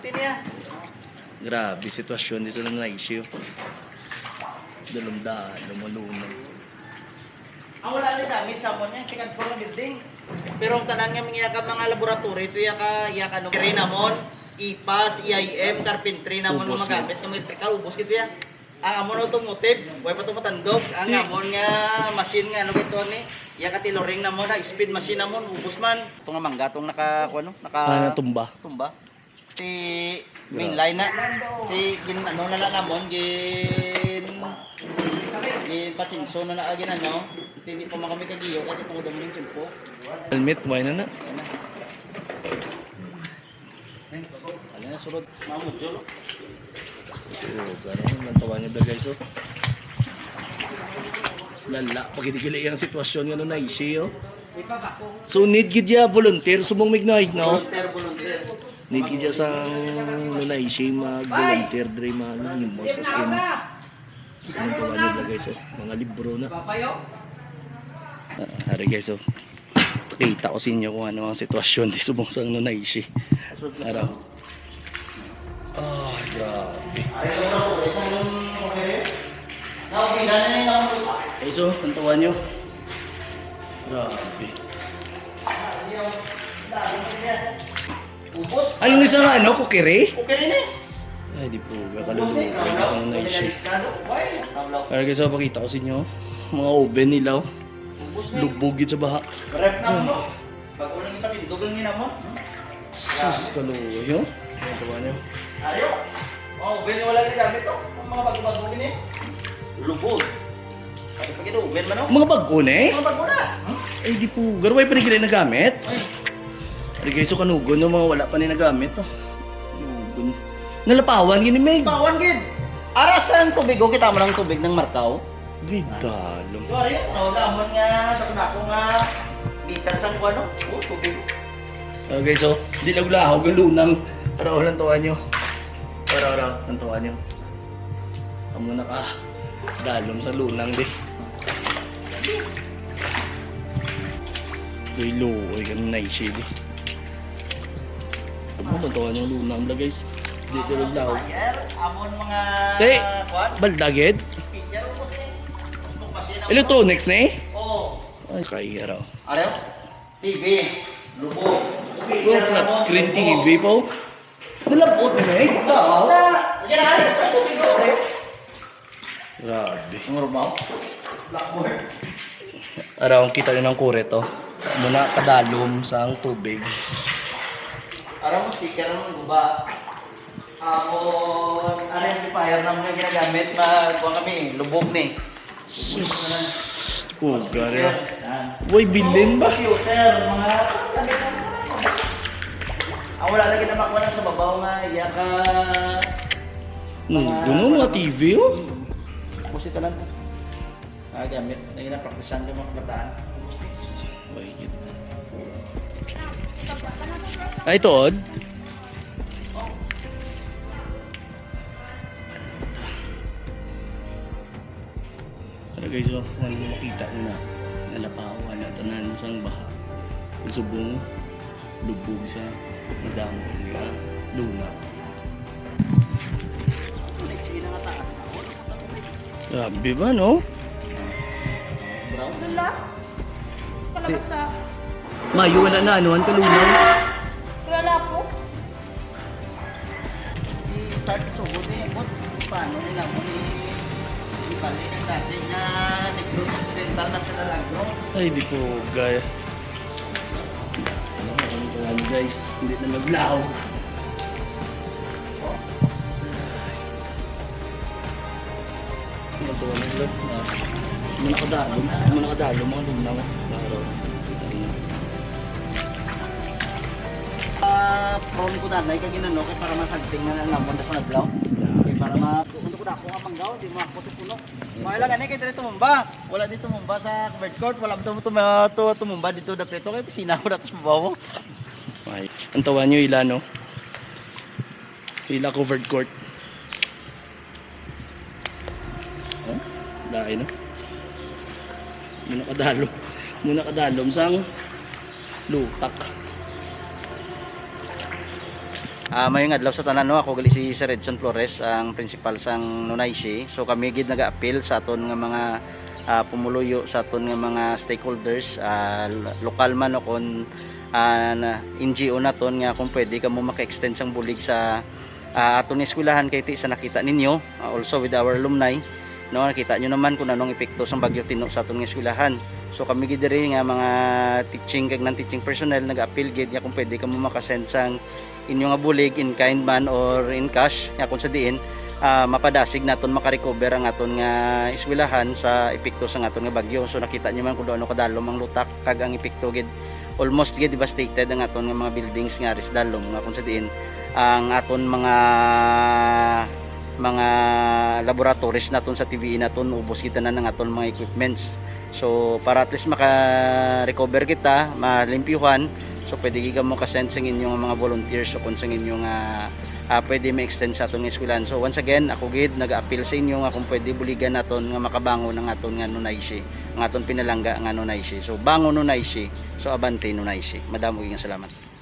Puti niya. Grabe sitwasyon dito na issue. Dalumdaan, lumalunong. Ang wala ni damit sa mo niya, second floor ng building. Pero ang tanan nga mga mga laboratory, ito yaka no. Kiri namon, IPAS, EIM, carpentry namon Ubos mga gamit ng electrical, ubos gitu ya. Ang amon automotive, way pa to matandog. Ang amon nga machine nga ano gito ni, yaka tiloring namon na speed machine namon, ubos man. Ito nga mangga tong naka Tumba. tumba. Si mainline na. Si gin ano na namon gin patsinso na naagin ano. Hindi pa makami kagiyo kasi tungod mo ng tiyempo. Helmet, why na? Alin na surod, mamut yun. Gano'n, nantawa niyo ba guys, oh. Lala, pagkinikili ang sitwasyon nga na issue, oh. So, need gid ya volunteer, sumong mignoy, no? Volunteer. Need gid ya sang nunaishi mag-volunteer, dre mag-himos, as in. So, nantawa niyo ba guys, oh. Mga libro na. Hari guys, oh. Kita ko sa inyo kung ano ang sitwasyon di subong sang nunaishi. Araw. Ay, grabe. Guys, oh, nantawa niyo. Grabe. Ubos. Ay, yung isang ano, kukiri? Okay rin eh. Ay, di po. Kakaluluwa. Guys, ang naishi. Pero guys, oh, pakita ko sa inyo. Mga oven nila, oh. Lubogit sa baha. Rep na mo. Pag ulang ipatindog lang nila mo. Sus, kaluwa yun. Nantawa niyo. Ayaw. Oh, ben wala rin gamit to. Ang mga bago-bago din eh. Lubog. Pati pag ito, ben man oh. Mga bago na eh. Mga bago na. Ay, di po. Garway pa rin na gamit. Ay. Ay, guys, so kanugon, no, mga wala pa rin nagamit, oh. Kanugon. Nalapawan, gini, Meg. Bawan gid. Arasan tubig o kita mo ng tubig ng Markaw. Vidalong. Yo ari, ano lamon nga ako nga liter sa kuno. Oh, tubig. Okay, so, di laglahaw ang lunang. Araw lang tuwa nyo. Araw, ang tuwa nyo. Amo na ka. Dalom sa lunang, di. Doy luoy ka na naishi, di. Amo, tuwa nyo lunang na, guys. Di laglahaw. Amon mga Tay, kuan. baldagid. Speaker mo si. Gusto pa siya. Electronics na eh. Oh. Ay, kaya araw. Araw. TV. Lubo. Oh, flat screen TV po. Nalabot na eh. Ikaw. Yan na alas sa tubig ko sa'yo. Grabe. Ang rumaw. Blackboard. Araw, kita nyo ng kure to. Muna kadalom sa ang tubig. Araw mo speaker ng guba. Amon, ano yung amplifier naman yung ginagamit na kuha kami, lubog ni. Sus. Puga rin. Uy, bilin ba? Computer, mga gamit na. Ang wala lagi na makuha sa babaw nga, iya ka... Guno mga TV oh. Pusi ka lang. Gamit, na ginapraktisan yung mga kabataan. Ay, gitu. Ay, ito od. Para guys, oh, kung makita nyo na nalapawan na tanan sang baha. Subong lubog sa madamon nga luna. Sige na nga taas. Grabe ba, no? Brown. Wala. Palakas sa... Mayo wala na anuhan ka lunaw. Wala po. I-start sa sugod niya mo. Paano nila mo ibalik ang dati na nag-group occidental na sila lang. Ay, di po gaya. Ano tuwan guys, hindi na maglahog. Ano tuwan na sila? Muna kadalom mga lunaw. Laro. Prone ko nanay kay ginano kay para masagting na lang naman sa naglaw. Kay para makundo ko ako nga manggaw, di makuto puno. Wala gani kay dito tumumba. Wala dito tumumba sa covered court, wala tumumba dito dapito kay pisina ko datos mabaw. Ay, ang tawa nyo ila, no? Ila covered court. Oh, dahil, no? Muna kadalom sang lutak. Mayong adlaw sa tanan no, ako gali si Sir Edson Flores, ang principal sang Nunaysi. So kami gid naga-appeal sa aton nga mga pumuluyo, sa aton nga mga stakeholders, lokal man o kon NGO naton nga kung pwede kamo maka-extend sang bulig sa aton eskwelahan kay ti sa nakita ninyo, also with our alumni. No, nakita nyo naman kung anong epekto sa Bagyo Tino sa aton nga eskwelahan. So kami gid diri nga mga teaching kag non-teaching personnel nag-appeal gid nga kung pwede kamo makasend sang inyo nga bulig in kind man or in cash nga kung sa diin mapadasig naton makarecover ang aton nga eskwelahan sa epekto sa aton nga bagyo. So nakita nyo man kung ano kadalom ang lutak kag ang epekto gid almost gid devastated ang aton nga mga buildings nga ris dalom nga kung sa diin ang aton mga laboratories naton sa TVE naton ubos kita na ng aton mga equipments. So para at least maka-recover kita, malimpyuhan, so pwede ka mo ka-send sa inyong mga volunteers o kung sa inyong pwede ma-extend sa aton nga eskwelahan. So once again, ako gid nag-appeal sa inyo nga kung pwede buligan naton nga makabangon ang aton nga Nunaysi, ang aton pinalangga nga Nunaysi. So bangon Nunaysi, so abante Nunaysi. Madamo gyud nga salamat.